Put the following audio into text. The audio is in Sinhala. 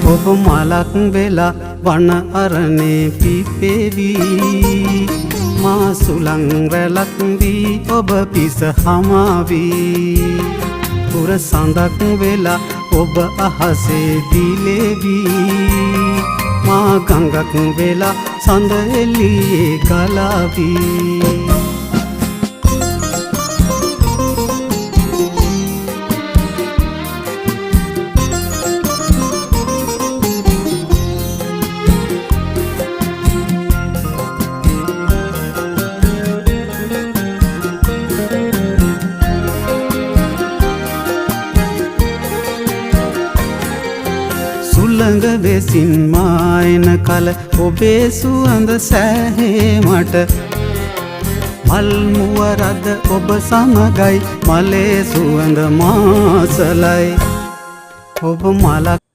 ඔබ මලක් වෙලා වන අරණේ පිපෙවි මා සුළං රැලක් වී ඔබ පිස හමාවී පුර සඳක් වෙලා ඔබ අහසේ දිලෙවි මා ගඟක් වෙලා සඳ එළියේ ගලාවී සුළඟ වෙසින් මායන කල ඔබේ සුවඳ සෑහේ මට මල් මුව රද ඔබ සමගයි මලේ සුවඳ මාසලයි ඔබ මලක්